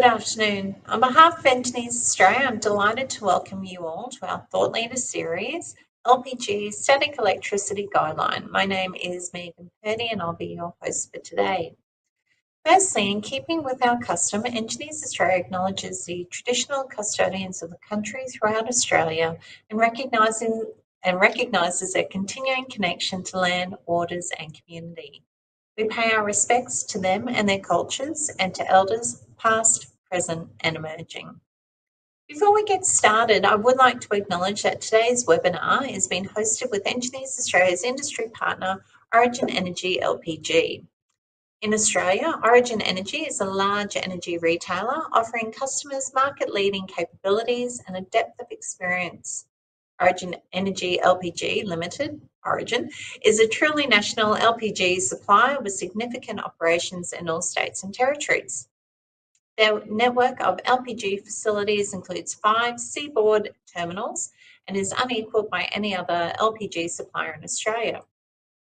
Good afternoon. On behalf of Engineers Australia, I'm delighted to welcome you all to our Thought Leader series, LPG Static Electricity Guideline. My name is Megan Purdy and I'll be your host for today. Firstly, in keeping with our custom, Engineers Australia acknowledges the traditional custodians of the country throughout Australia and recognises their continuing connection to land, waters and community. We pay our respects to them and their cultures and to elders past, present and emerging. Before we get started, I would like to acknowledge that today's webinar is being hosted with Engineers Australia's industry partner, Origin Energy LPG. In Australia, Origin Energy is a large energy retailer offering customers market-leading capabilities and a depth of experience. Origin Energy LPG Limited, Origin, is a truly national LPG supplier with significant operations in all states and territories. Their network of LPG facilities includes 5 seaboard terminals and is unequalled by any other LPG supplier in Australia.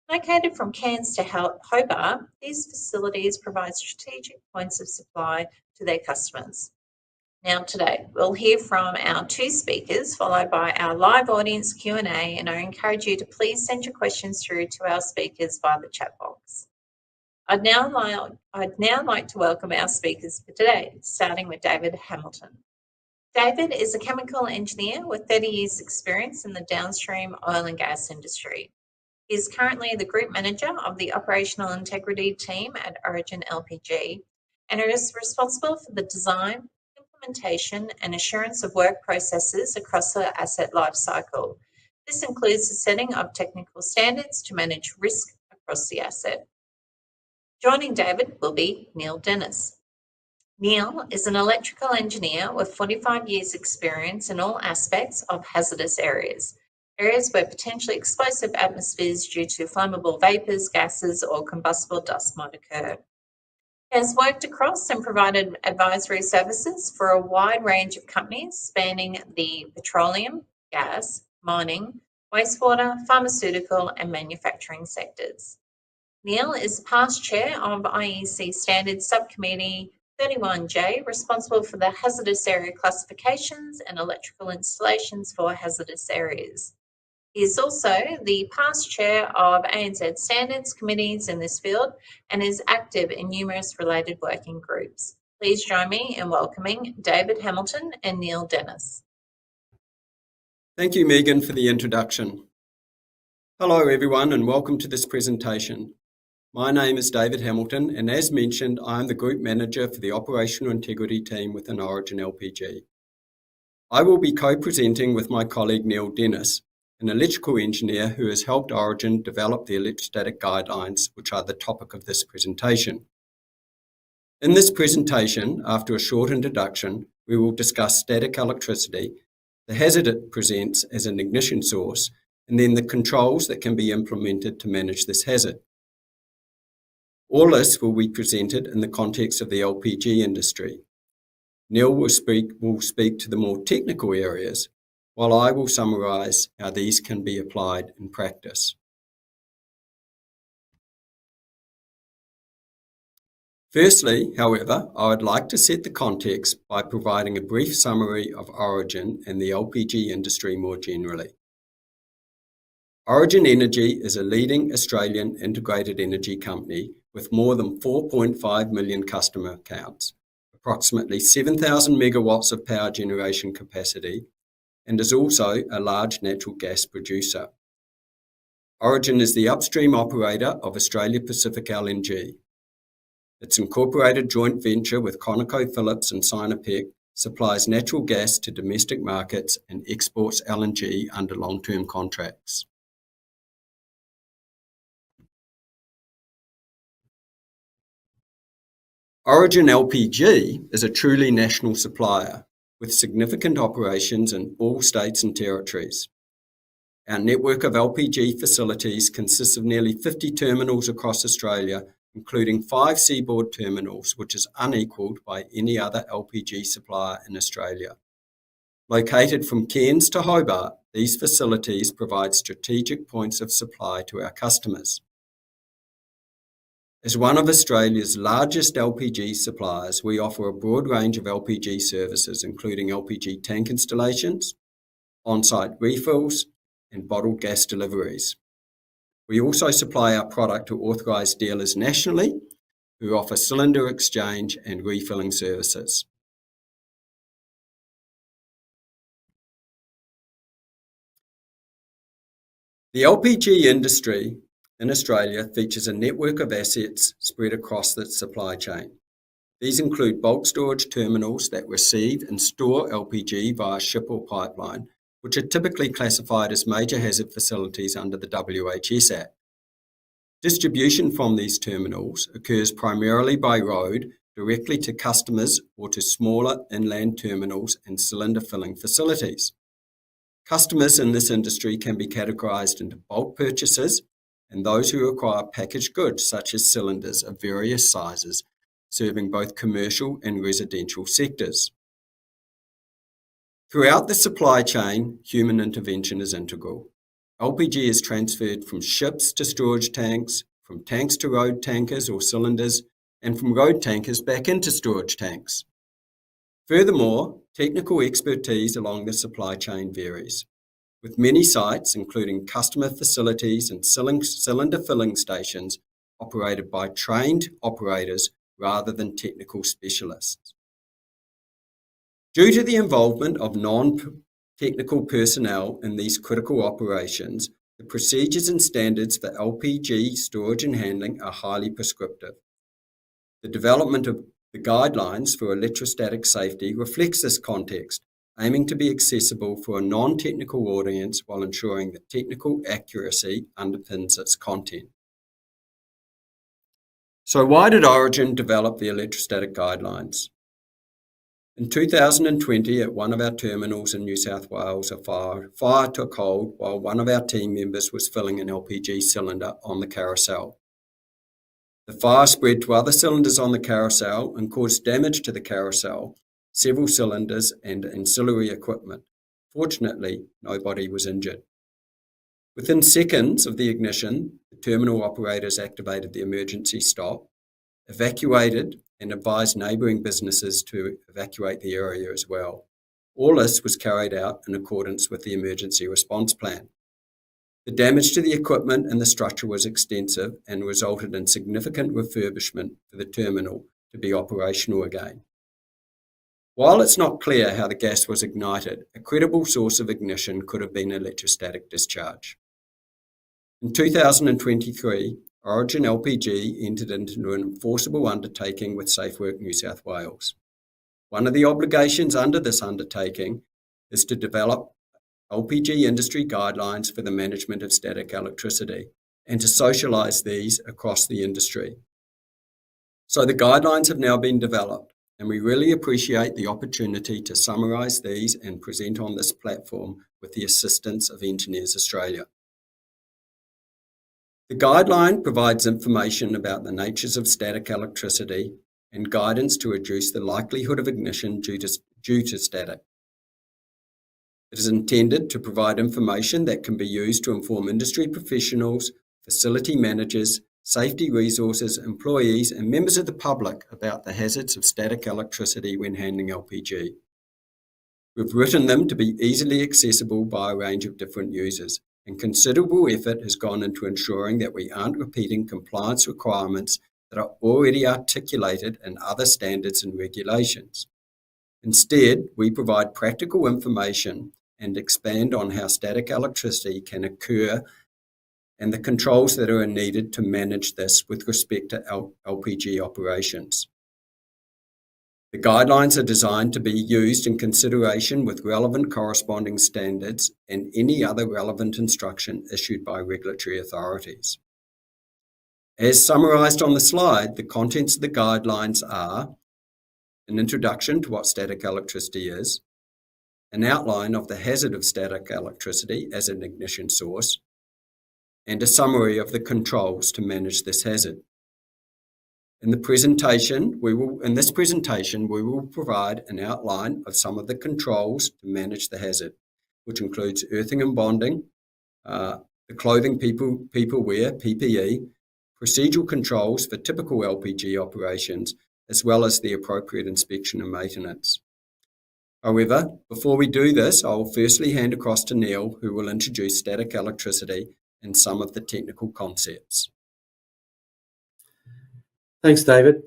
Located from Cairns to Hobart, these facilities provide strategic points of supply to their customers. Now today, we'll hear from our 2 speakers, followed by our live audience Q&A, and I encourage you to please send your questions through to our speakers via the chat box. I'd now like to welcome our speakers for today, starting with David Hamilton. David is a chemical engineer with 30 years experience in the downstream oil and gas industry. He is currently the Group Manager of the Operational Integrity team at Origin LPG and is responsible for the design, implementation and assurance of work processes across the asset lifecycle. This includes the setting of technical standards to manage risk across the asset. Joining David will be Neil Dennis. Neil is an electrical engineer with 45 years experience in all aspects of hazardous areas where potentially explosive atmospheres due to flammable vapours, gases or combustible dust might occur. He has worked across and provided advisory services for a wide range of companies spanning the petroleum, gas, mining, wastewater, pharmaceutical and manufacturing sectors. Neil is past chair of IEC Standards Subcommittee 31J, responsible for the hazardous area classifications and electrical installations for hazardous areas. He is also the past chair of ANZ Standards Committees in this field and is active in numerous related working groups. Please join me in welcoming David Hamilton and Neil Dennis. Thank you, Megan, for the introduction. Hello, everyone, and welcome to this presentation. My name is David Hamilton, and as mentioned, I am the Group Manager for the Operational Integrity team within Origin LPG. I will be co-presenting with my colleague Neil Dennis, an electrical engineer who has helped Origin develop the electrostatic guidelines, which are the topic of this presentation. In this presentation, after a short introduction, we will discuss static electricity, the hazard it presents as an ignition source, and then the controls that can be implemented to manage this hazard. All this will be presented in the context of the LPG industry. Neil will speak to the more technical areas, while I will summarise how these can be applied in practice. Firstly, however, I would like to set the context by providing a brief summary of Origin and the LPG industry more generally. Origin Energy is a leading Australian integrated energy company with more than 4.5 million customer accounts, approximately 7,000 megawatts of power generation capacity, and is also a large natural gas producer. Origin is the upstream operator of Australia Pacific LNG. Its incorporated joint venture with ConocoPhillips and Sinopec supplies natural gas to domestic markets and exports LNG under long-term contracts. Origin LPG is a truly national supplier with significant operations in all states and territories. Our network of LPG facilities consists of nearly 50 terminals across Australia, including 5 seaboard terminals, which is unequalled by any other LPG supplier in Australia. Located from Cairns to Hobart, these facilities provide strategic points of supply to our customers. As one of Australia's largest LPG suppliers, we offer a broad range of LPG services, including LPG tank installations, on-site refills, and bottled gas deliveries. We also supply our product to authorised dealers nationally who offer cylinder exchange and refilling services. The LPG industry in Australia features a network of assets spread across the supply chain. These include bulk storage terminals that receive and store LPG via ship or pipeline, which are typically classified as major hazard facilities under the WHS Act. Distribution from these terminals occurs primarily by road directly to customers or to smaller inland terminals and cylinder filling facilities. Customers in this industry can be categorised into bulk purchasers and those who require packaged goods such as cylinders of various sizes, serving both commercial and residential sectors. Throughout the supply chain, human intervention is integral. LPG is transferred from ships to storage tanks, from tanks to road tankers or cylinders, and from road tankers back into storage tanks. Furthermore, technical expertise along the supply chain varies, with many sites, including customer facilities and cylinder filling stations, operated by trained operators rather than technical specialists. Due to the involvement of non-technical personnel in these critical operations, the procedures and standards for LPG storage and handling are highly prescriptive. The development of the guidelines for electrostatic safety reflects this context, aiming to be accessible for a non-technical audience while ensuring that technical accuracy underpins its content. So why did Origin develop the electrostatic guidelines? In 2020, at one of our terminals in New South Wales, a fire took hold while one of our team members was filling an LPG cylinder on the carousel. The fire spread to other cylinders on the carousel and caused damage to the carousel, several cylinders and ancillary equipment. Fortunately, nobody was injured. Within seconds of the ignition, the terminal operators activated the emergency stop, evacuated and advised neighbouring businesses to evacuate the area as well. All this was carried out in accordance with the emergency response plan. The damage to the equipment and the structure was extensive and resulted in significant refurbishment for the terminal to be operational again. While it's not clear how the gas was ignited, a credible source of ignition could have been electrostatic discharge. In 2023, Origin LPG entered into an enforceable undertaking with SafeWork New South Wales. One of the obligations under this undertaking is to develop LPG industry guidelines for the management of static electricity and to socialise these across the industry. So the guidelines have now been developed, and we really appreciate the opportunity to summarise these and present on this platform with the assistance of Engineers Australia. The guideline provides information about the natures of static electricity and guidance to reduce the likelihood of ignition due to static. It is intended to provide information that can be used to inform industry professionals, facility managers, safety resources, employees, and members of the public about the hazards of static electricity when handling LPG. We've written them to be easily accessible by a range of different users, and considerable effort has gone into ensuring that we aren't repeating compliance requirements that are already articulated in other standards and regulations. Instead, we provide practical information and expand on how static electricity can occur and the controls that are needed to manage this with respect to LPG operations. The guidelines are designed to be used in consideration with relevant corresponding standards and any other relevant instruction issued by regulatory authorities. As summarised on the slide, the contents of the guidelines are an introduction to what static electricity is, an outline of the hazard of static electricity as an ignition source, and a summary of the controls to manage this hazard. In this presentation, we will provide an outline of some of the controls to manage the hazard, which includes earthing and bonding, the clothing people wear, PPE, procedural controls for typical LPG operations, as well as the appropriate inspection and maintenance. However, before we do this, I will firstly hand across to Neil, who will introduce static electricity and some of the technical concepts. Thanks, David.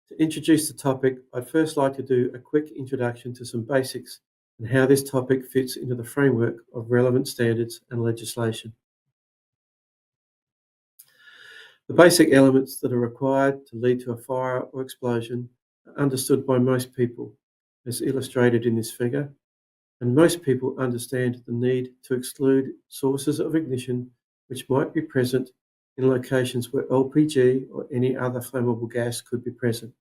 To introduce the topic, I'd first like to do a quick introduction to some basics and how this topic fits into the framework of relevant standards and legislation. The basic elements that are required to lead to a fire or explosion are understood by most people, as illustrated in this figure, and most people understand the need to exclude sources of ignition which might be present in locations where LPG or any other flammable gas could be present.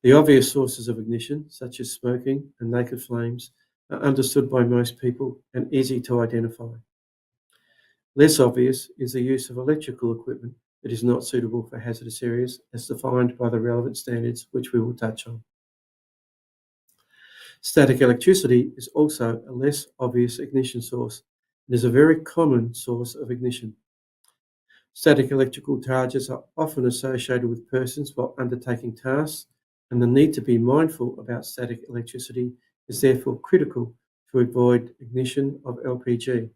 The obvious sources of ignition, such as smoking and naked flames, are understood by most people and easy to identify. Less obvious is the use of electrical equipment that is not suitable for hazardous areas, as defined by the relevant standards, which we will touch on. Static electricity is also a less obvious ignition source and is a very common source of ignition. Static electrical charges are often associated with persons while undertaking tasks, and the need to be mindful about static electricity is therefore critical to avoid ignition of LPG.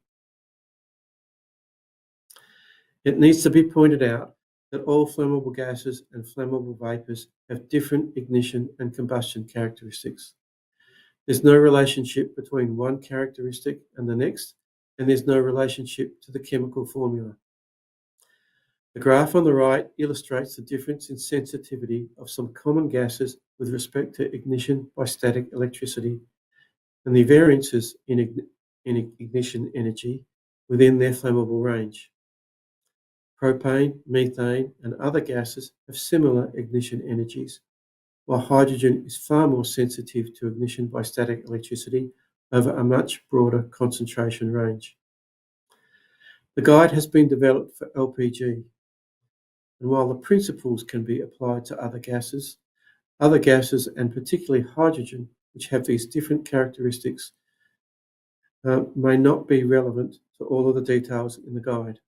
It needs to be pointed out that all flammable gases and flammable vapours have different ignition and combustion characteristics. There's no relationship between one characteristic and the next, and there's no relationship to the chemical formula. The graph on the right illustrates the difference in sensitivity of some common gases with respect to ignition by static electricity and the variances in ignition energy within their flammable range. Propane, methane, and other gases have similar ignition energies, while hydrogen is far more sensitive to ignition by static electricity over a much broader concentration range. The guide has been developed for LPG, and while the principles can be applied to other gases and particularly hydrogen, which have these different characteristics, may not be relevant to all of the details in the guide.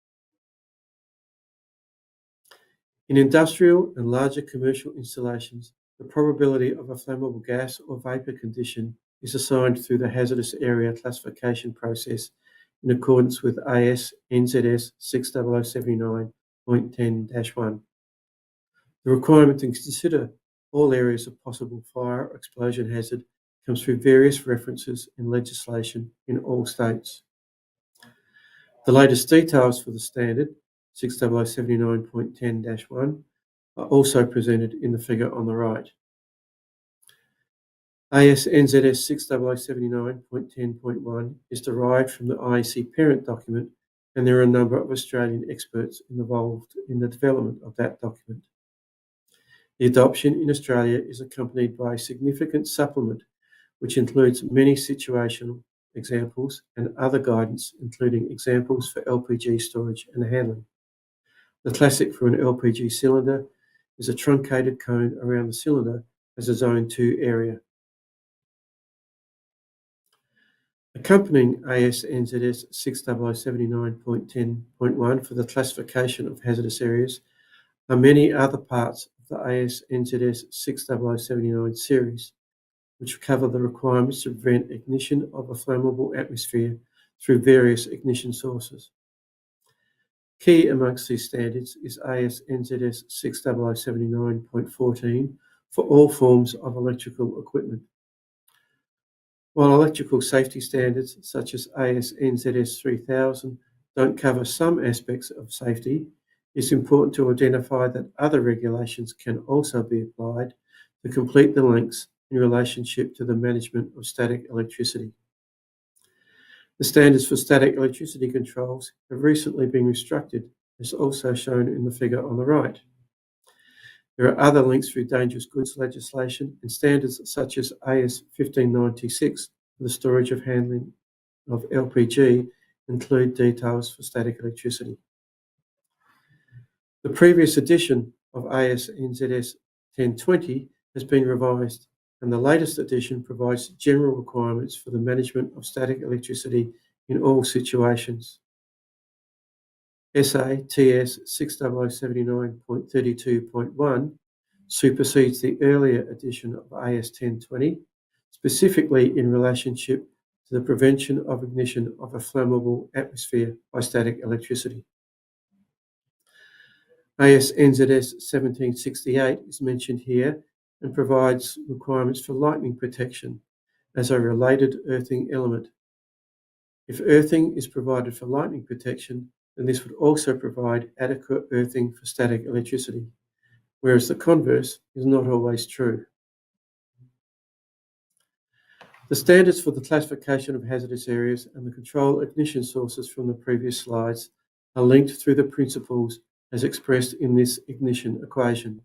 In industrial and larger commercial installations, the probability of a flammable gas or vapour condition is assigned through the hazardous area classification process in accordance with AS NZS 60079.10-1. The requirement to consider all areas of possible fire or explosion hazard comes through various references in legislation in all states. The latest details for the standard 60079.10-1 are also presented in the figure on the right. AS NZS 60079.10.1 is derived from the IEC parent document, and there are a number of Australian experts involved in the development of that document. The adoption in Australia is accompanied by a significant supplement, which includes many situational examples and other guidance, including examples for LPG storage and handling. The classic for an LPG cylinder is a truncated cone around the cylinder as a Zone 2 area. Accompanying AS NZS 60079.10.1 for the classification of hazardous areas are many other parts of the AS NZS 60079 series, which cover the requirements to prevent ignition of a flammable atmosphere through various ignition sources. Key amongst these standards is AS NZS 60079.14 for all forms of electrical equipment. While electrical safety standards such as AS NZS 3000 don't cover some aspects of safety, it's important to identify that other regulations can also be applied to complete the links in relationship to the management of static electricity. The standards for static electricity controls have recently been restructured, as also shown in the figure on the right. There are other links through dangerous goods legislation, and standards such as AS 1596 for the storage of handling of LPG include details for static electricity. The previous edition of AS NZS 1020 has been revised, and the latest edition provides general requirements for the management of static electricity in all situations. SATS 60079.32.1 supersedes the earlier edition of AS 1020, specifically in relationship to the prevention of ignition of a flammable atmosphere by static electricity. AS NZS 1768 is mentioned here and provides requirements for lightning protection as a related earthing element. If earthing is provided for lightning protection, then this would also provide adequate earthing for static electricity, whereas the converse is not always true. The standards for the classification of hazardous areas and the control ignition sources from the previous slides are linked through the principles as expressed in this ignition equation.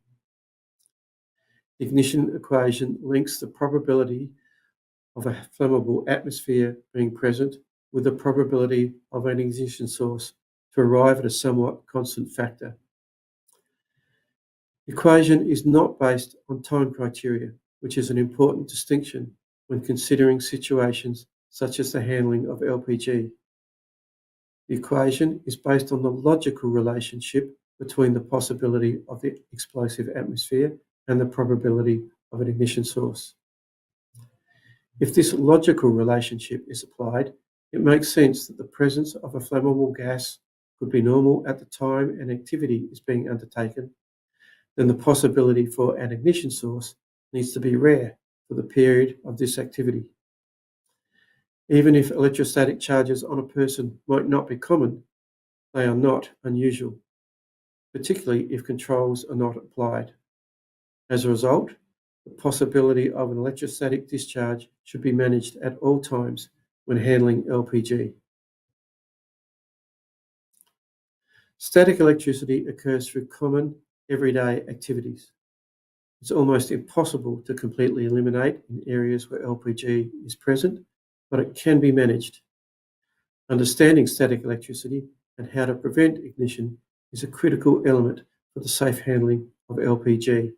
The ignition equation links the probability of a flammable atmosphere being present with the probability of an ignition source to arrive at a somewhat constant factor. The equation is not based on time criteria, which is an important distinction when considering situations such as the handling of LPG. The equation is based on the logical relationship between the possibility of the explosive atmosphere and the probability of an ignition source. If this logical relationship is applied, it makes sense that the presence of a flammable gas could be normal at the time an activity is being undertaken, then the possibility for an ignition source needs to be rare for the period of this activity. Even if electrostatic charges on a person might not be common, they are not unusual, particularly if controls are not applied. As a result, the possibility of an electrostatic discharge should be managed at all times when handling LPG. Static electricity occurs through common everyday activities. It's almost impossible to completely eliminate in areas where LPG is present, but it can be managed. Understanding static electricity and how to prevent ignition is a critical element for the safe handling of LPG.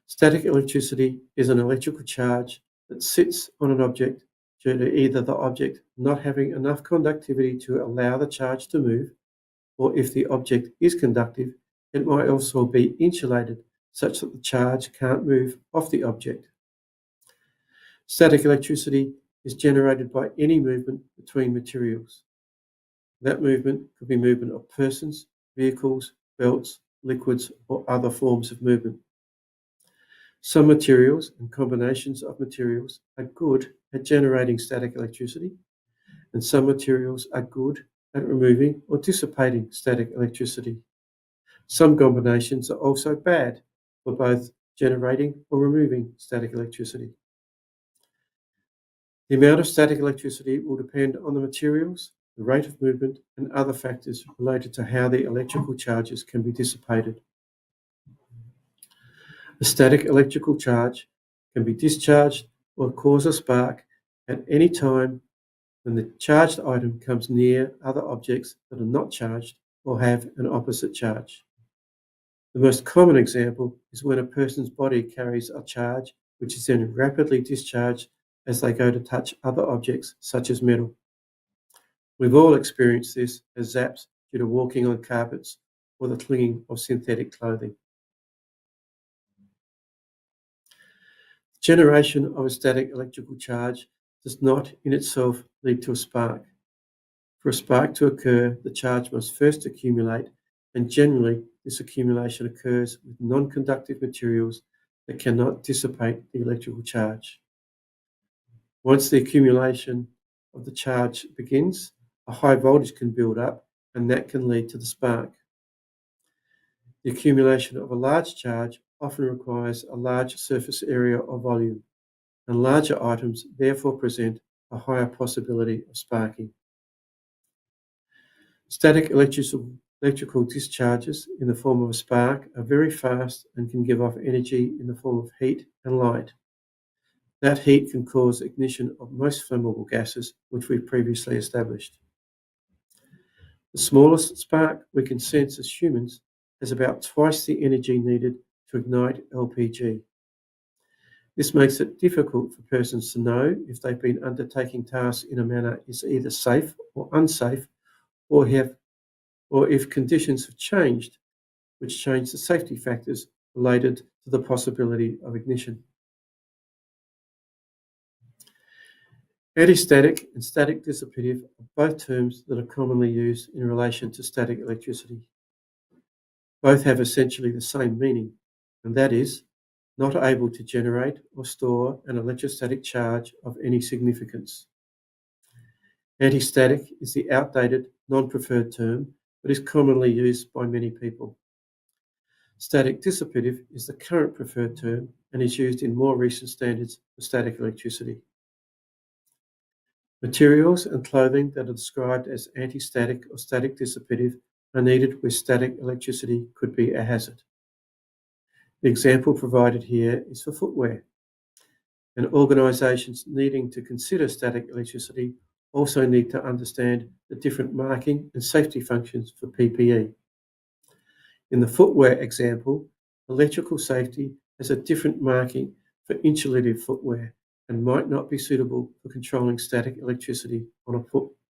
Static electricity is an electrical charge that sits on an object due to either the object not having enough conductivity to allow the charge to move, or if the object is conductive, it might also be insulated such that the charge can't move off the object. Static electricity is generated by any movement between materials. That movement could be movement of persons, vehicles, belts, liquids, or other forms of movement. Some materials and combinations of materials are good at generating static electricity, and some materials are good at removing or dissipating static electricity. Some combinations are also bad for both generating or removing static electricity. The amount of static electricity will depend on the materials, the rate of movement, and other factors related to how the electrical charges can be dissipated. A static electrical charge can be discharged or cause a spark at any time when the charged item comes near other objects that are not charged or have an opposite charge. The most common example is when a person's body carries a charge which is then rapidly discharged as they go to touch other objects such as metal. We've all experienced this as zaps due to walking on carpets or the clinging of synthetic clothing. Generation of a static electrical charge does not in itself lead to a spark. For a spark to occur, the charge must first accumulate, and generally this accumulation occurs with non-conductive materials that cannot dissipate the electrical charge. Once the accumulation of the charge begins, a high voltage can build up, and that can lead to the spark. The accumulation of a large charge often requires a large surface area or volume, and larger items therefore present a higher possibility of sparking. Static electrical discharges in the form of a spark are very fast and can give off energy in the form of heat and light. That heat can cause ignition of most flammable gases, which we've previously established. The smallest spark we can sense as humans has about twice the energy needed to ignite LPG. This makes it difficult for persons to know if they've been undertaking tasks in a manner is either safe or unsafe, or if conditions have changed, which change the safety factors related to the possibility of ignition. Anti-static and static dissipative are both terms that are commonly used in relation to static electricity. Both have essentially the same meaning, and that is not able to generate or store an electrostatic charge of any significance. Anti-static is the outdated, non-preferred term but is commonly used by many people. Static dissipative is the current preferred term and is used in more recent standards for static electricity. Materials and clothing that are described as anti-static or static dissipative are needed where static electricity could be a hazard. The example provided here is for footwear, and organisations needing to consider static electricity also need to understand the different marking and safety functions for PPE. In the footwear example, electrical safety has a different marking for insulative footwear and might not be suitable for controlling static electricity on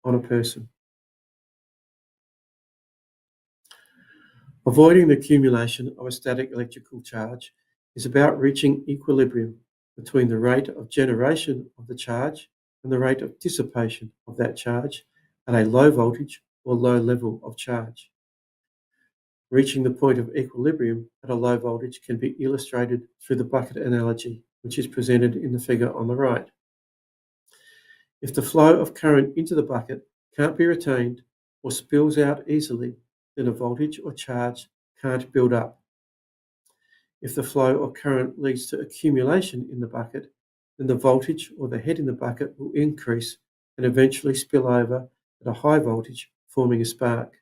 a person. Avoiding the accumulation of a static electrical charge is about reaching equilibrium between the rate of generation of the charge and the rate of dissipation of that charge at a low voltage or low level of charge. Reaching the point of equilibrium at a low voltage can be illustrated through the bucket analogy, which is presented in the figure on the right. If the flow of current into the bucket can't be retained or spills out easily, then a voltage or charge can't build up. If the flow or current leads to accumulation in the bucket, then the voltage or the head in the bucket will increase and eventually spill over at a high voltage, forming a spark.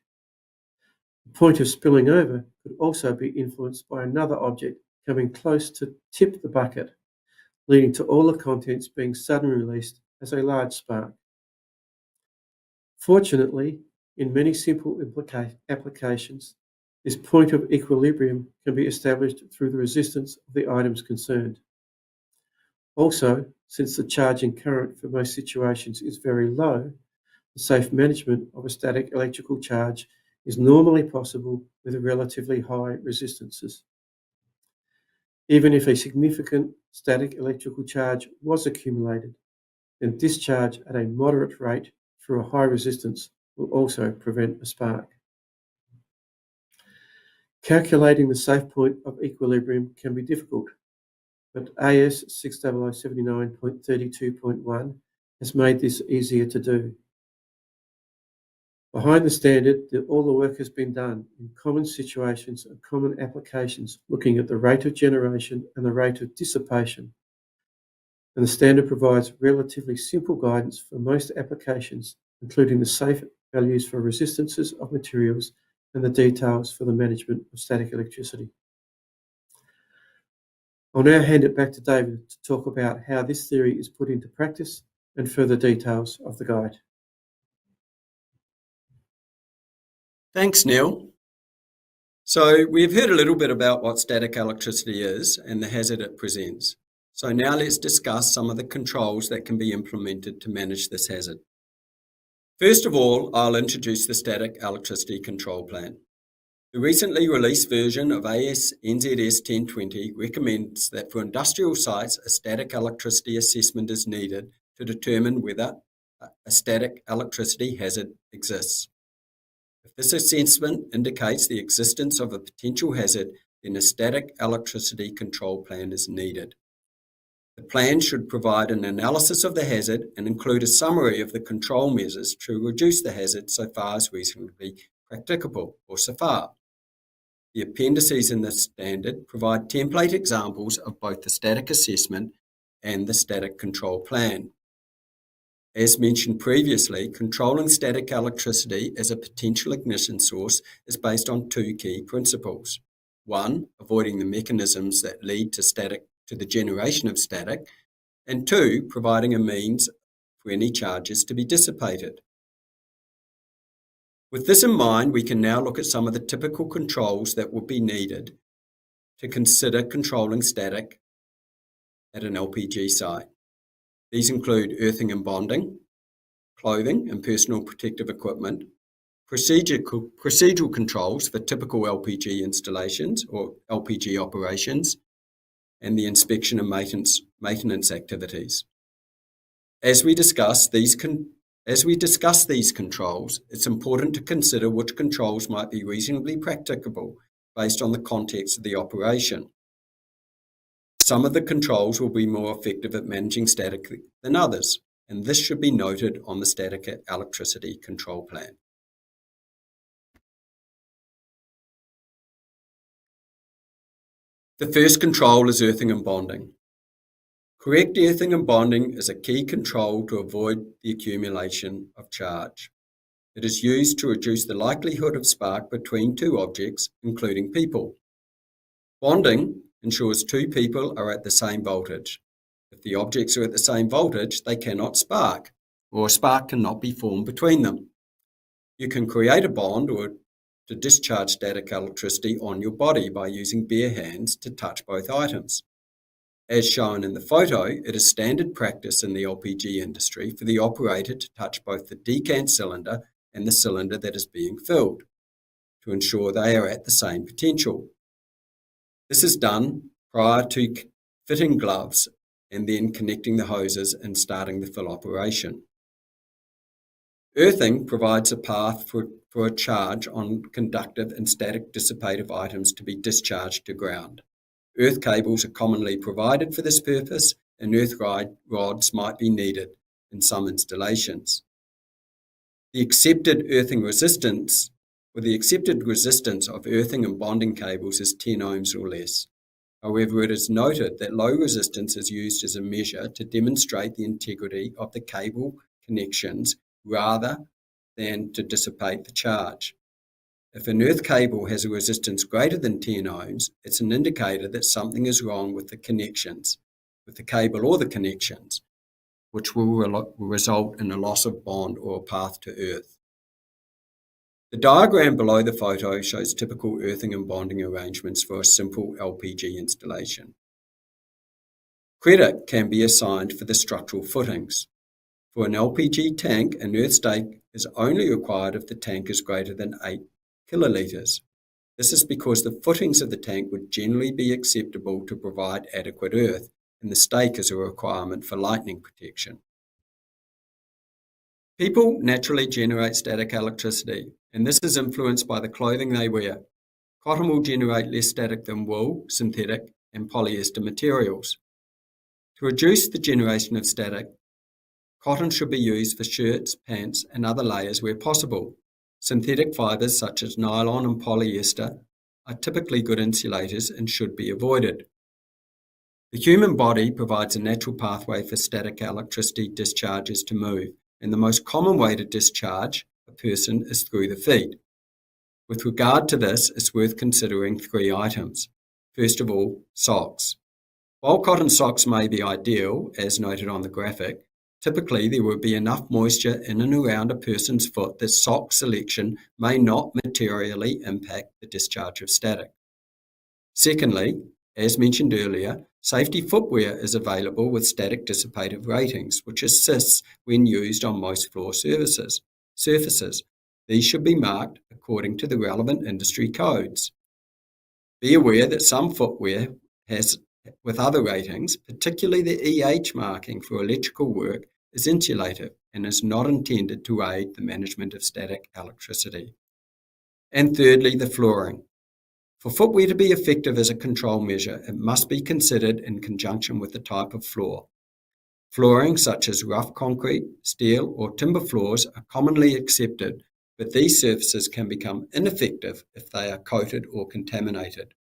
The point of spilling over could also be influenced by another object coming close to tip the bucket, leading to all the contents being suddenly released as a large spark. Fortunately, in many simple applications, this point of equilibrium can be established through the resistance of the items concerned. Also, since the charging current for most situations is very low, the safe management of a static electrical charge is normally possible with relatively high resistances. Even if a significant static electrical charge was accumulated, then discharge at a moderate rate through a high resistance will also prevent a spark. Calculating the safe point of equilibrium can be difficult, but AS 60079.32.1 has made this easier to do. Behind the standard, all the work has been done in common situations and common applications, looking at the rate of generation and the rate of dissipation. And the standard provides relatively simple guidance for most applications, including the safe values for resistances of materials and the details for the management of static electricity. I'll now hand it back to David to talk about how this theory is put into practice and further details of the guide. Thanks, Neil. So we've heard a little bit about what static electricity is and the hazard it presents. So now let's discuss some of the controls that can be implemented to manage this hazard. First of all, I'll introduce the Static Electricity Control Plan. The recently released version of AS NZS 1020 recommends that for industrial sites, a static electricity assessment is needed to determine whether a static electricity hazard exists. If this assessment indicates the existence of a potential hazard, then a static electricity control plan is needed. The plan should provide an analysis of the hazard and include a summary of the control measures to reduce the hazard so far as reasonably practicable, or SAFAR. The appendices in this standard provide template examples of both the static assessment and the static control plan. As mentioned previously, controlling static electricity as a potential ignition source is based on two key principles. One, avoiding the mechanisms that lead to the generation of static, and two, providing a means for any charges to be dissipated. With this in mind, we can now look at some of the typical controls that would be needed to consider controlling static at an LPG site. These include earthing and bonding, clothing and personal protective equipment, procedural controls for typical LPG installations or LPG operations, and the inspection and maintenance activities. As we discuss these controls, it's important to consider which controls might be reasonably practicable based on the context of the operation. Some of the controls will be more effective at managing static than others, and this should be noted on the static electricity control plan. The first control is earthing and bonding. Correct earthing and bonding is a key control to avoid the accumulation of charge. It is used to reduce the likelihood of spark between two objects, including people. Bonding ensures two people are at the same voltage. If the objects are at the same voltage, they cannot spark, or a spark cannot be formed between them. You can create a bond or to discharge static electricity on your body by using bare hands to touch both items. As shown in the photo, it is standard practice in the LPG industry for the operator to touch both the decant cylinder and the cylinder that is being filled to ensure they are at the same potential. This is done prior to fitting gloves and then connecting the hoses and starting the fill operation. Earthing provides a path for a charge on conductive and static dissipative items to be discharged to ground. Earth cables are commonly provided for this purpose, and earth rods might be needed in some installations. The accepted resistance of earthing and bonding cables is 10 ohms or less. However, it is noted that low resistance is used as a measure to demonstrate the integrity of the cable connections rather than to dissipate the charge. If an earth cable has a resistance greater than 10 ohms, it's an indicator that something is wrong with the connections, with the cable or the connections, which will result in a loss of bond or a path to earth. The diagram below the photo shows typical earthing and bonding arrangements for a simple LPG installation. Credit can be assigned for the structural footings. For an LPG tank, an earth stake is only required if the tank is greater than 8 kilolitres. This is because the footings of the tank would generally be acceptable to provide adequate earth, and the stake is a requirement for lightning protection. People naturally generate static electricity, and this is influenced by the clothing they wear. Cotton will generate less static than wool, synthetic, and polyester materials. To reduce the generation of static, cotton should be used for shirts, pants, and other layers where possible. Synthetic fibres such as nylon and polyester are typically good insulators and should be avoided. The human body provides a natural pathway for static electricity discharges to move, and the most common way to discharge a person is through the feet. With regard to this, it's worth considering 3 items. First of all, socks. While cotton socks may be ideal, as noted on the graphic, typically there will be enough moisture in and around a person's foot that sock selection may not materially impact the discharge of static. Secondly, as mentioned earlier, safety footwear is available with static dissipative ratings, which assists when used on most floor surfaces. These should be marked according to the relevant industry codes. Be aware that some footwear has with other ratings, particularly the EH marking for electrical work, is insulative and is not intended to aid the management of static electricity. And thirdly, the flooring. For footwear to be effective as a control measure, it must be considered in conjunction with the type of floor. Flooring such as rough concrete, steel, or timber floors are commonly accepted, but these surfaces can become ineffective if they are coated or contaminated.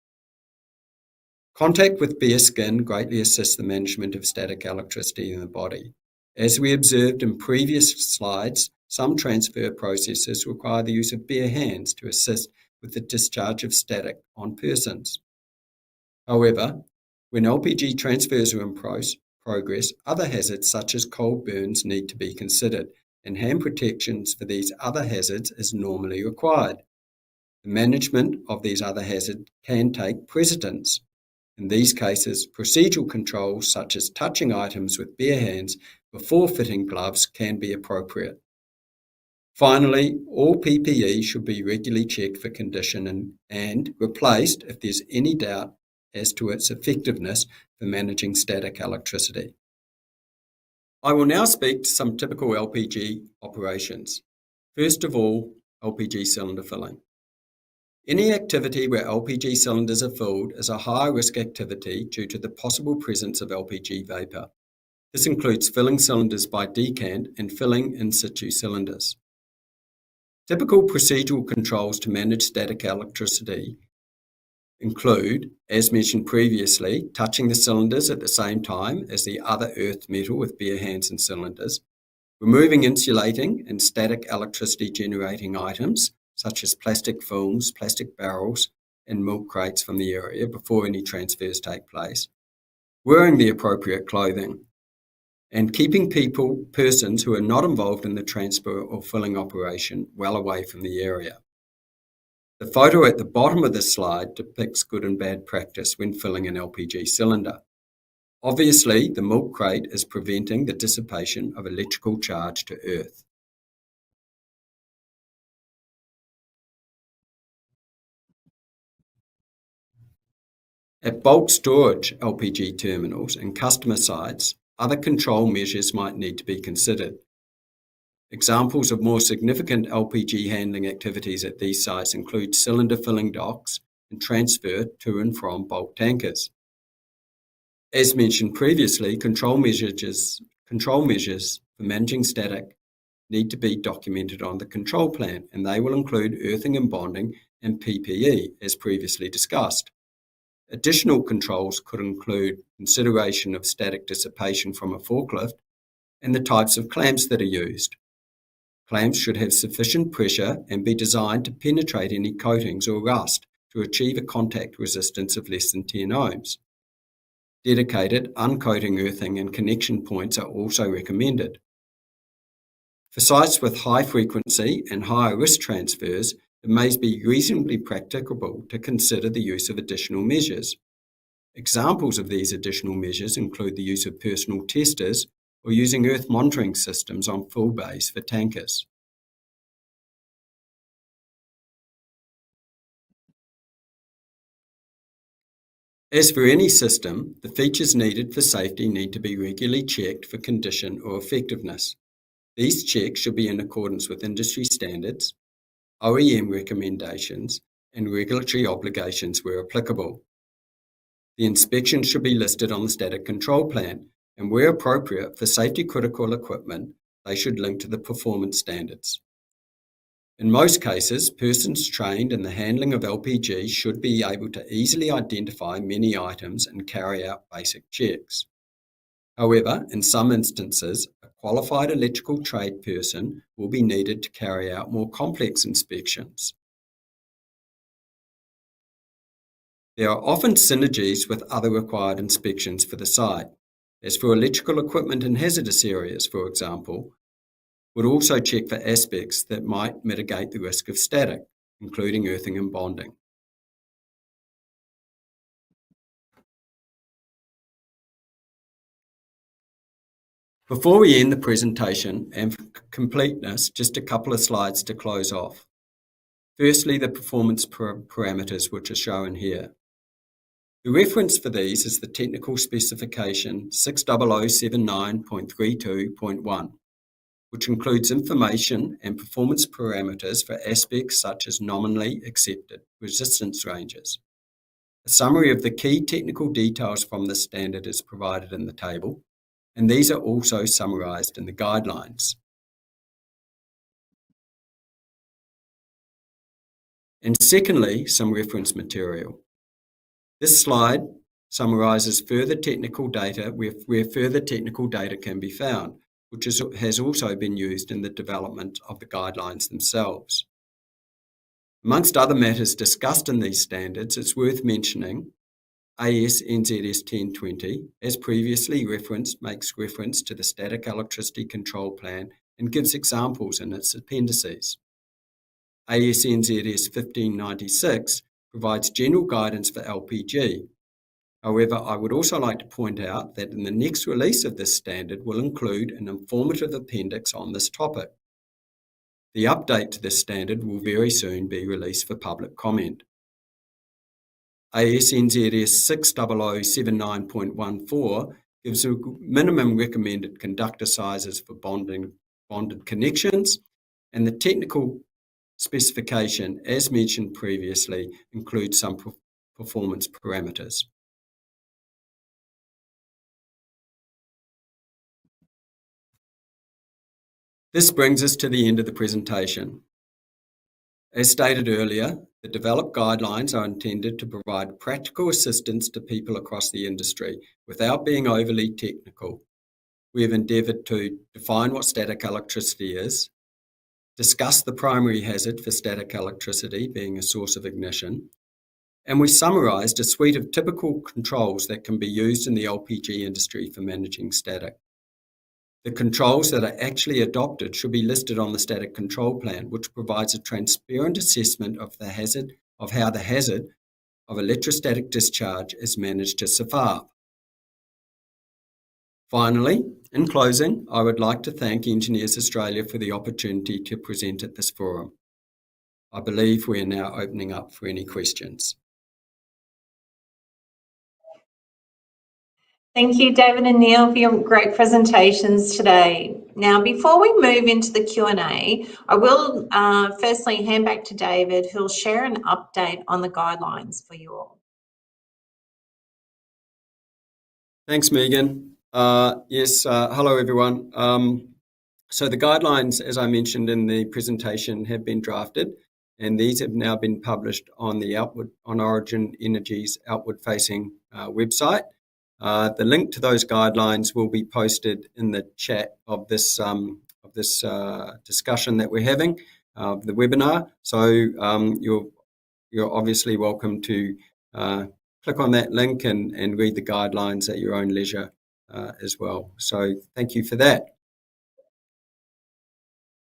Contact with bare skin greatly assists the management of static electricity in the body. As we observed in previous slides, some transfer processes require the use of bare hands to assist with the discharge of static on persons. However, when LPG transfers are in progress, other hazards such as cold burns need to be considered, and hand protections for these other hazards is normally required. The management of these other hazards can take precedence. In these cases, procedural controls such as touching items with bare hands before fitting gloves can be appropriate. Finally, all PPE should be regularly checked for condition and replaced if there's any doubt as to its effectiveness for managing static electricity. I will now speak to some typical LPG operations. First of all, LPG cylinder filling. Any activity where LPG cylinders are filled is a high risk activity due to the possible presence of LPG vapour. This includes filling cylinders by decant and filling in situ cylinders. Typical procedural controls to manage static electricity include, as mentioned previously, touching the cylinders at the same time as the other earthed metal with bare hands and cylinders, removing insulating and static electricity generating items such as plastic films, plastic barrels, and milk crates from the area before any transfers take place, wearing the appropriate clothing, and keeping persons who are not involved in the transfer or filling operation well away from the area. The photo at the bottom of this slide depicts good and bad practice when filling an LPG cylinder. Obviously, the milk crate is preventing the dissipation of electrical charge to earth. At bulk storage LPG terminals and customer sites, other control measures might need to be considered. Examples of more significant LPG handling activities at these sites include cylinder filling docks and transfer to and from bulk tankers. As mentioned previously, control measures for managing static need to be documented on the control plan, and they will include earthing and bonding and PPE, as previously discussed. Additional controls could include consideration of static dissipation from a forklift and the types of clamps that are used. Clamps should have sufficient pressure and be designed to penetrate any coatings or rust to achieve a contact resistance of less than 10 ohms. Dedicated uncoating earthing and connection points are also recommended. For sites with high frequency and higher risk transfers, it may be reasonably practicable to consider the use of additional measures. Examples of these additional measures include the use of personal testers or using earth monitoring systems on full bays for tankers. As for any system, the features needed for safety need to be regularly checked for condition or effectiveness. These checks should be in accordance with industry standards, OEM recommendations, and regulatory obligations where applicable. The inspection should be listed on the static control plan, and where appropriate for safety critical equipment, they should link to the performance standards. In most cases, persons trained in the handling of LPG should be able to easily identify many items and carry out basic checks. However, in some instances, a qualified electrical trade person will be needed to carry out more complex inspections. There are often synergies with other required inspections for the site. As for electrical equipment in hazardous areas, for example, would also check for aspects that might mitigate the risk of static, including earthing and bonding. Before we end the presentation, and for completeness, just a couple of slides to close off. Firstly, the performance parameters which are shown here. The reference for these is the technical specification 60079.32.1, which includes information and performance parameters for aspects such as nominally accepted resistance ranges. A summary of the key technical details from this standard is provided in the table, and these are also summarised in the guidelines. And secondly, some reference material. This slide summarises further technical data where further technical data can be found, which has also been used in the development of the guidelines themselves. Amongst other matters discussed in these standards, it's worth mentioning AS NZS 1020, as previously referenced, makes reference to the Static Electricity Control Plan and gives examples in its appendices. AS NZS 1596 provides general guidance for LPG. However, I would also like to point out that in the next release of this standard will include an informative appendix on this topic. The update to this standard will very soon be released for public comment. AS/NZS 60079.14 gives a minimum recommended conductor sizes for bonded connections, and the technical specification, as mentioned previously, includes some performance parameters. This brings us to the end of the presentation. As stated earlier, the developed guidelines are intended to provide practical assistance to people across the industry without being overly technical. We have endeavoured to define what static electricity is, discuss the primary hazard for static electricity being a source of ignition, and we summarised a suite of typical controls that can be used in the LPG industry for managing static. The controls that are actually adopted should be listed on the static control plan, which provides a transparent assessment of how the hazard of electrostatic discharge is managed to SFARP. Finally, in closing, I would like to thank Engineers Australia for the opportunity to present at this forum. I believe we are now opening up for any questions. Thank you, David and Neil, for your great presentations today. Now, before we move into the Q&A, I will firstly hand back to David, who'll share an update on the guidelines for you all. Thanks, Megan. Hello, everyone. So the guidelines, as I mentioned in the presentation, have been drafted, and these have now been published on Origin Energy's outward-facing website. The link to those guidelines will be posted in the chat of this discussion that we're having, the webinar. So you're obviously welcome to click on that link and read the guidelines at your own leisure as well. So thank you for that.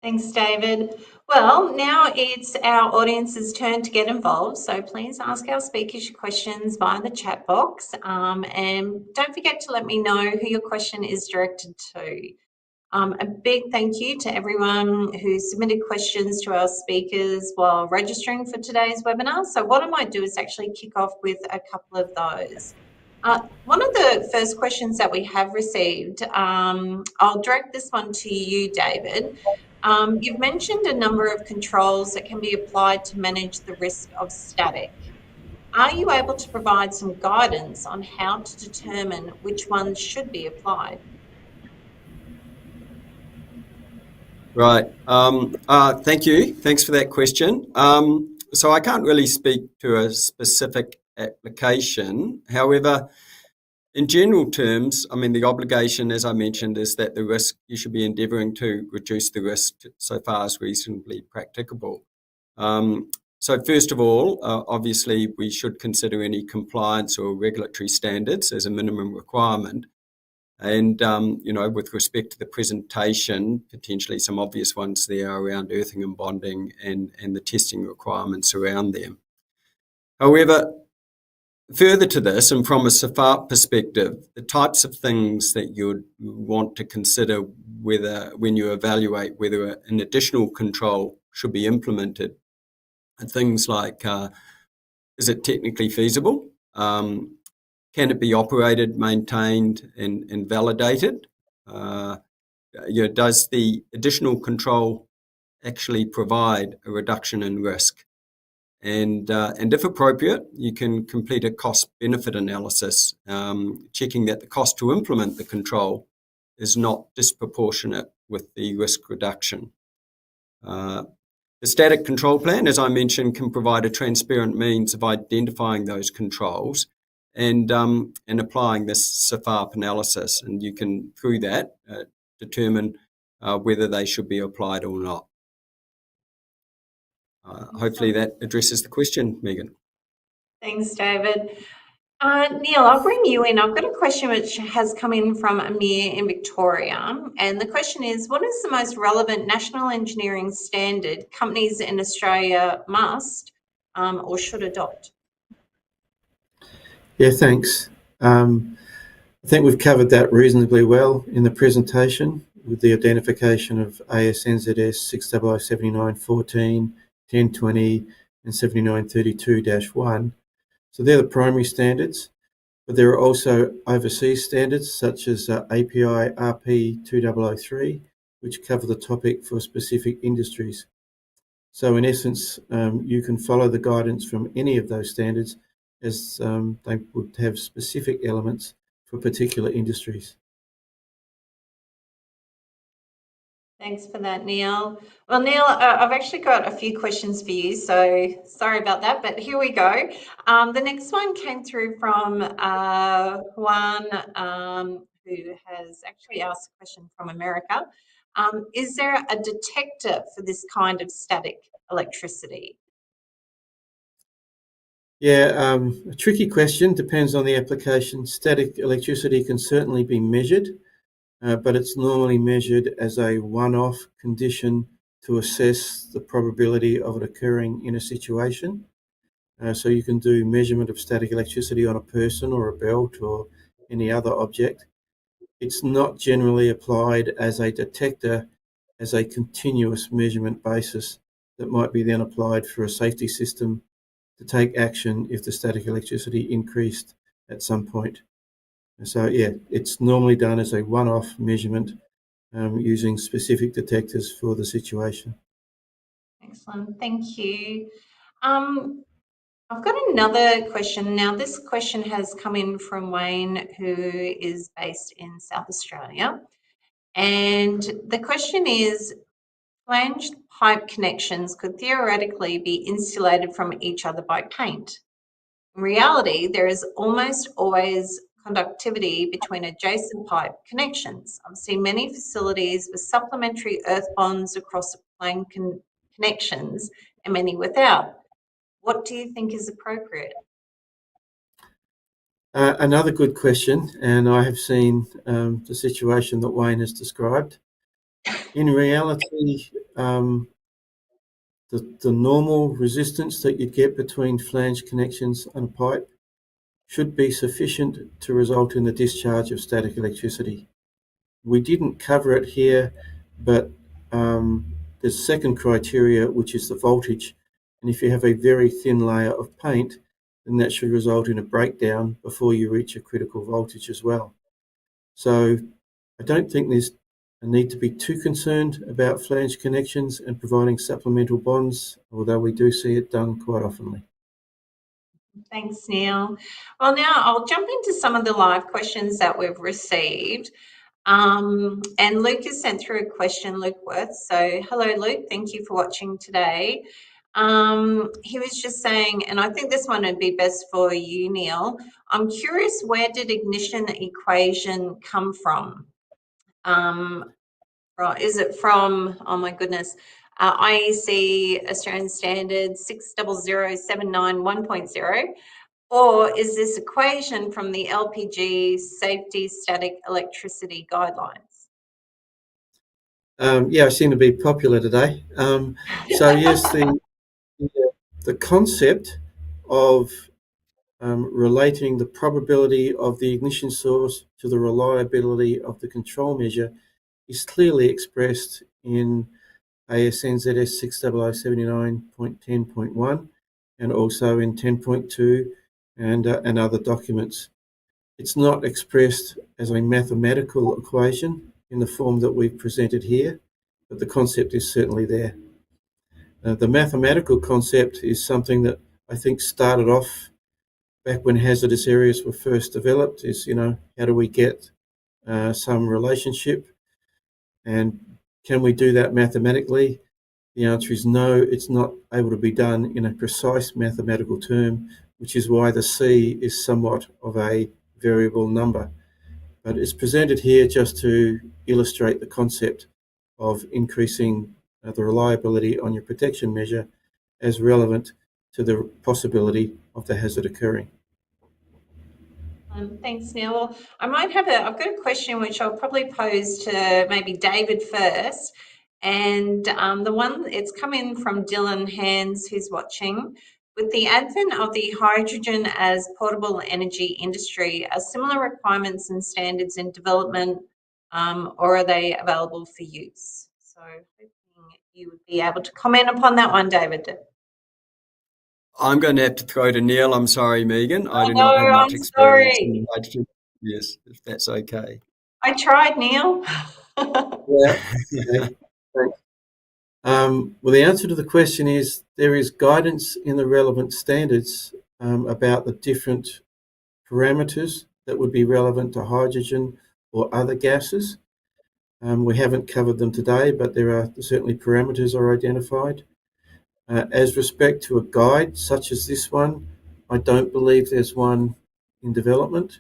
Thanks, David. Well, now it's our audience's turn to get involved. So please ask our speakers your questions via the chat box. And don't forget to let me know who your question is directed to. A big thank you to everyone who submitted questions to our speakers while registering for today's webinar. So what I might do is actually kick off with a couple of those. One of the first questions that we have received, I'll direct this one to you, David. You've mentioned a number of controls that can be applied to manage the risk of static. Are you able to provide some guidance on how to determine which ones should be applied? Right. Thank you. Thanks for that question. So I can't really speak to a specific application. However, in general terms, I mean, the obligation, as I mentioned, is that the risk, you should be endeavouring to reduce the risk so far as reasonably practicable. So first of all, obviously, we should consider any compliance or regulatory standards as a minimum requirement. And, with respect to the presentation, potentially some obvious ones there around earthing and bonding and the testing requirements around them. However, further to this, and from a SFARP perspective, the types of things that you'd want to consider when you evaluate whether an additional control should be implemented are things like, is it technically feasible? Can it be operated, maintained, and validated? Does the additional control actually provide a reduction in risk? And if appropriate, you can complete a cost-benefit analysis, checking that the cost to implement the control is not disproportionate with the risk reduction. The static control plan, as I mentioned, can provide a transparent means of identifying those controls and applying this SFARP analysis, and you can, through that, determine whether they should be applied or not. Hopefully that addresses the question, Megan. Thanks, David. Neil, I'll bring you in. I've got a question which has come in from Amir in Victoria, and the question is, what is the most relevant national engineering standard companies in Australia must or should adopt? Yeah, thanks. I think we've covered that reasonably well in the presentation. with the identification of ASNZS 6007914, 1020 and 7932-1. So they're the primary standards, but there are also overseas standards such as API RP 2003, which cover the topic for specific industries. So in essence, you can follow the guidance from any of those standards as they would have specific elements for particular industries. Thanks for that, Neil. Well, Neil, I've actually got a few questions for you, so sorry about that, but here we go. The next one came through from Juan, who has actually asked a question from America. Is there a detector for this kind of static electricity? Yeah, a tricky question, depends on the application. Static electricity can certainly be measured, but it's normally measured as a one-off condition to assess the probability of it occurring in a situation. So you can do measurement of static electricity on a person or a belt or any other object. It's not generally applied as a detector as a continuous measurement basis that might be then applied for a safety system to take action if the static electricity increased at some point. So yeah, it's normally done as a one-off measurement using specific detectors for the situation. Excellent, thank you. I've got another question. Now, this question has come in from Wayne, who is based in South Australia. And the question is, flanged pipe connections could theoretically be insulated from each other by paint. In reality, there is almost always conductivity between adjacent pipe connections. I've seen many facilities with supplementary earth bonds across the flame connections and many without. What do you think is appropriate? Another good question, and I have seen the situation that Wayne has described. In reality, the normal resistance that you'd get between flange connections on a pipe should be sufficient to result in the discharge of static electricity. We didn't cover it here, but there's a second criteria, which is the voltage. And if you have a very thin layer of paint, then that should result in a breakdown before you reach a critical voltage as well. So I don't think there's a need to be too concerned about flange connections and providing supplemental bonds, although we do see it done quite oftenly. Thanks, Neil. Well, now I'll jump into some of the live questions that we've received. And Luke has sent through a question, Luke Worth. So hello, Luke. Thank you for watching today. He was just saying, and I think this one would be best for you, Neil. I'm curious, where did ignition equation come from? Right, is it from, oh my goodness, IEC Australian Standard 600791.0? Or is this equation from the LPG Safety Static Electricity Guidelines? Yeah, I seem to be popular today. So yes, the concept of relating the probability of the ignition source to the reliability of the control measure is clearly expressed in ASNZS 60079.10.1 and also in 10.2 and other documents. It's not expressed as a mathematical equation in the form that we've presented here, but the concept is certainly there. The mathematical concept is something that I think started off back when hazardous areas were first developed, is, how do we get some relationship, and can we do that mathematically? The answer is no, it's not able to be done in a precise mathematical term, which is why the C is somewhat of a variable number. But it's presented here just to illustrate the concept of increasing the reliability on your protection measure as relevant to the possibility of the hazard occurring. Thanks, Neil. Well, I've got a question which I'll probably pose to maybe David first. And it's come in from Dylan Hands, who's watching. With the advent of the hydrogen as portable energy industry, are similar requirements and standards in development or are they available for use? So hoping you would be able to comment upon that one, David. I'm going to have to throw to Neil. I'm sorry, Megan. I do No, not have much I'm experience sorry. in hydrogen. Yes, if that's okay. I tried, Neil. Yeah. Okay. Thanks. Well, the answer to the question is there is guidance in the relevant standards about the different parameters that would be relevant to hydrogen or other gases. We haven't covered them today, but there are certainly parameters are identified. As respect to a guide such as this one, I don't believe there's one in development,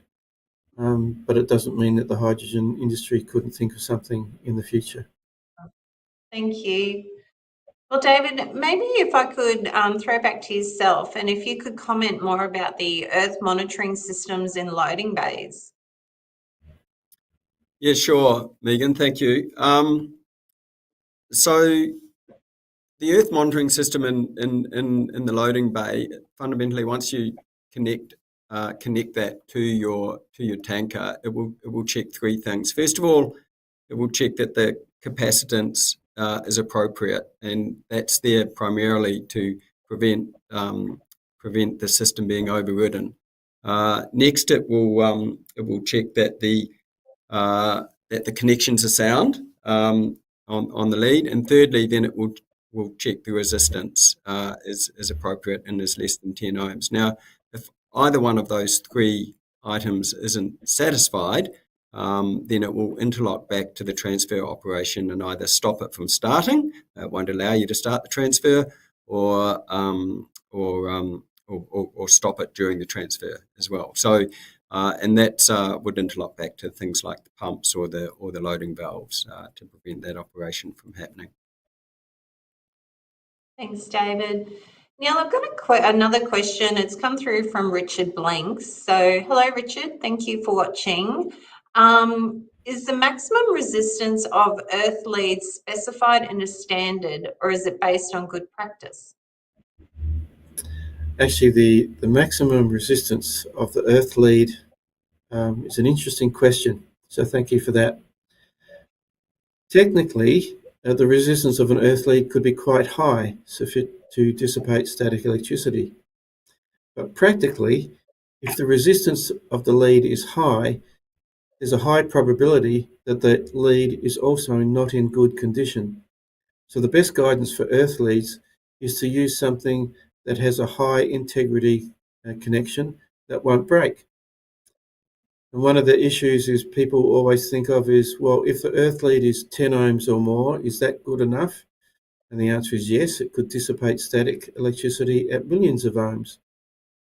but it doesn't mean that the hydrogen industry couldn't think of something in the future. Thank you. Well, David, maybe if I could throw back to yourself, and if you could comment more about the earth monitoring systems in loading bays. Yeah, sure, Megan. Thank you. So the earth monitoring system in the loading bay, fundamentally, once you connect that to your tanker, it will check three things. First of all, it will check that the capacitance is appropriate, and that's there primarily to prevent the system being overridden. Next, it will check that the connections are sound on the lead, and thirdly, then it will check the resistance is appropriate and is less than 10 ohms. Now, if either one of those three items isn't satisfied, then it will interlock back to the transfer operation and either stop it from starting, it won't allow you to start the transfer, or stop it during the transfer as well. So, and that would interlock back to things like the pumps or the loading valves to prevent that operation from happening. Thanks, David. Neil, I've got another question. It's come through from Richard Blanks. So, hello, Richard. Thank you for watching. Is the maximum resistance of earth leads specified in a standard, or is it based on good practice? Actually, the maximum resistance of the earth lead is an interesting question. So thank you for that. Technically, the resistance of an earth lead could be quite high, sufficient to dissipate static electricity. But practically, if the resistance of the lead is high, there's a high probability that the lead is also not in good condition. So the best guidance for earth leads is to use something that has a high integrity connection that won't break. And one of the issues is people always think of is, well, if the earth lead is 10 ohms or more, is that good enough? And the answer is yes, it could dissipate static electricity at millions of ohms.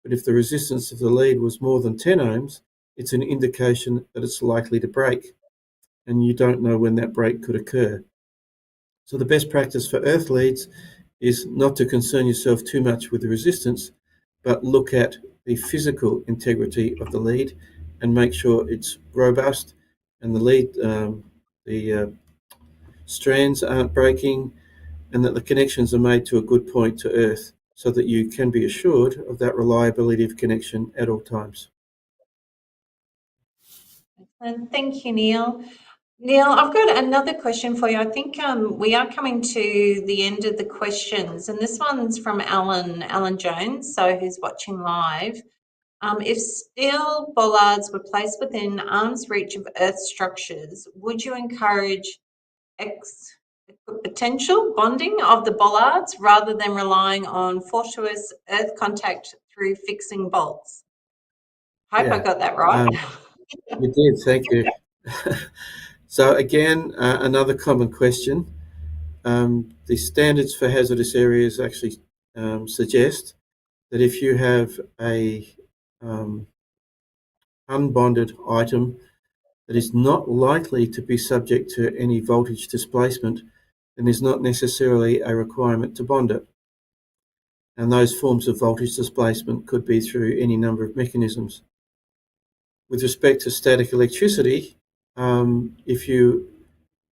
But if the resistance of the lead was more than 10 ohms, it's an indication that it's likely to break. And you don't know when that break could occur. So the best practice for earth leads is not to concern yourself too much with the resistance, but look at the physical integrity of the lead and make sure it's robust and the lead, the strands aren't breaking, and that the connections are made to a good point to earth so that you can be assured of that reliability of connection at all times. And thank you, Neil. Neil, I've got another question for you. I think we are coming to the end of the questions, and this one's from Alan Jones, so who's watching live. If steel bollards were placed within arm's reach of earth structures, would you encourage potential bonding of the bollards rather than relying on fortuitous earth contact through fixing bolts? Hope I got that right. You did, thank you. So again, another common question. The standards for hazardous areas actually suggest that if you have a unbonded item that is not likely to be subject to any voltage displacement, then there's not necessarily a requirement to bond it. And those forms of voltage displacement could be through any number of mechanisms. With respect to static electricity, if you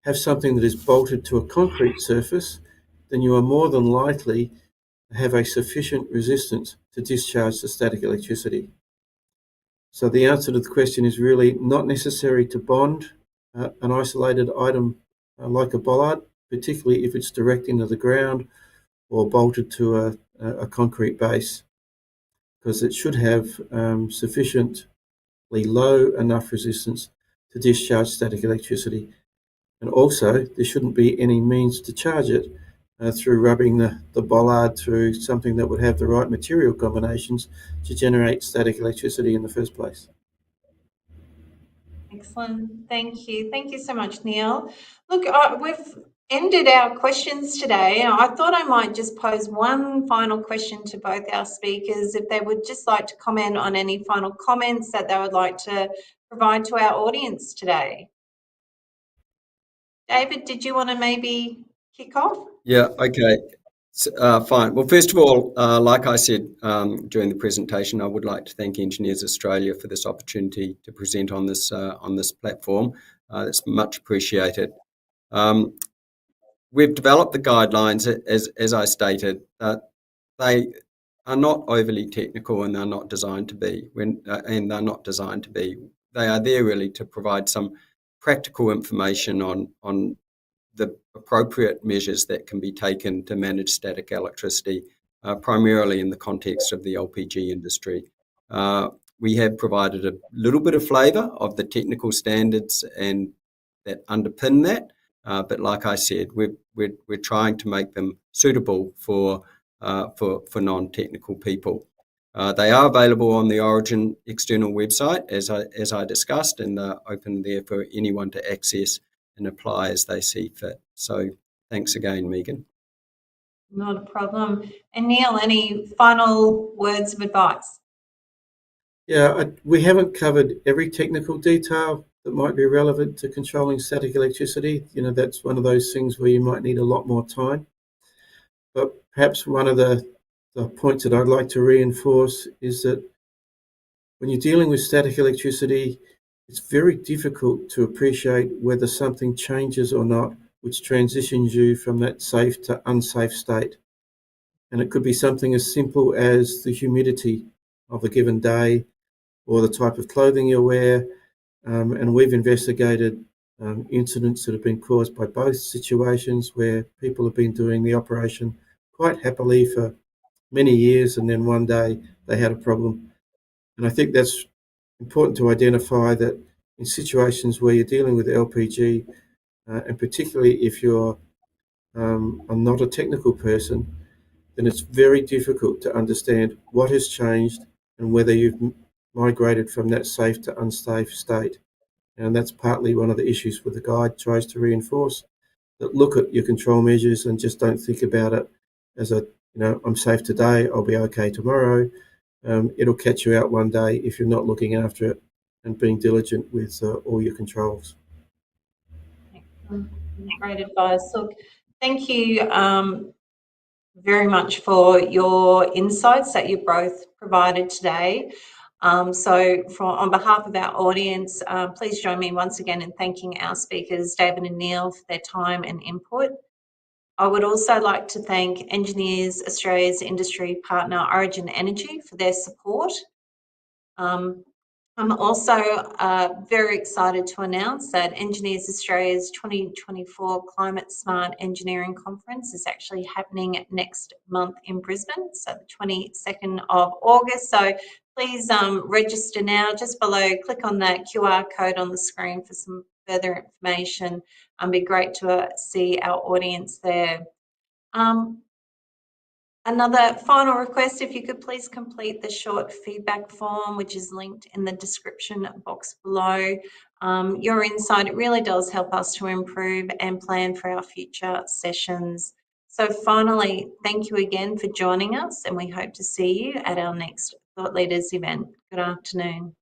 have something that is bolted to a concrete surface, then you are more than likely to have a sufficient resistance to discharge the static electricity. So the answer to the question is really not necessary to bond an isolated item like a bollard, particularly if it's direct into the ground or bolted to a concrete base, because it should have sufficiently low enough resistance to discharge static electricity. And also, there shouldn't be any means to charge it through rubbing the bollard through something that would have the right material combinations to generate static electricity in the first place. Excellent. Thank you. Thank you so much, Neil. Look, we've ended our questions today. I thought I might just pose one final question to both our speakers, if they would just like to comment on any final comments that they would like to provide to our audience today. David, did you want to maybe kick off? Yeah, okay. Fine. Well, first of all, like I said during the presentation, I would like to thank Engineers Australia for this opportunity to present on this platform. It's much appreciated. We've developed the guidelines, as I stated. They are not overly technical, and they're not designed to be. And they're not designed to be. They are there really to provide some practical information on the appropriate measures that can be taken to manage static electricity, primarily in the context of the LPG industry. We have provided a little bit of flavour of the technical standards and that underpin that, but like I said, we're trying to make them suitable for non-technical people. They are available on the Origin external website, as I discussed, and they're open there for anyone to access and apply as they see fit. So thanks again, Megan. Not a problem. And Neil, any final words of advice? Yeah, we haven't covered every technical detail that might be relevant to controlling static electricity. That's one of those things where you might need a lot more time. But perhaps one of the points that I'd like to reinforce is that when you're dealing with static electricity, it's very difficult to appreciate whether something changes or not, which transitions you from that safe to unsafe state. And it could be something as simple as the humidity of a given day or the type of clothing you wear. And we've investigated incidents that have been caused by both situations, where people have been doing the operation quite happily for many years, and then one day they had a problem. And I think that's important to identify, that in situations where you're dealing with LPG, and particularly if you're not a technical person, then it's very difficult to understand what has changed and whether you've migrated from that safe to unsafe state. And that's partly one of the issues with the guide tries to reinforce, that look at your control measures and just don't think about it as I'm safe today, I'll be okay tomorrow. It'll catch you out one day if you're not looking after it and being diligent with all your controls. Great advice. Look, thank you very much for your insights that you both provided today. So on behalf of our audience, please join me once again in thanking our speakers, David and Neil, for their time and input. I would also like to thank Engineers Australia's industry partner, Origin Energy, for their support. I'm also very excited to announce that Engineers Australia's 2024 Climate Smart Engineering Conference is actually happening next month in Brisbane, so the 22nd of August. So please register now. Just below, click on that QR code on the screen for some further information. It'd be great to see our audience there. Another final request, if you could please complete the short feedback form, which is linked in the description box below. Your insight, it really does help us to improve and plan for our future sessions. So finally, thank you again for joining us, and we hope to see you at our next Thought Leaders event. Good afternoon.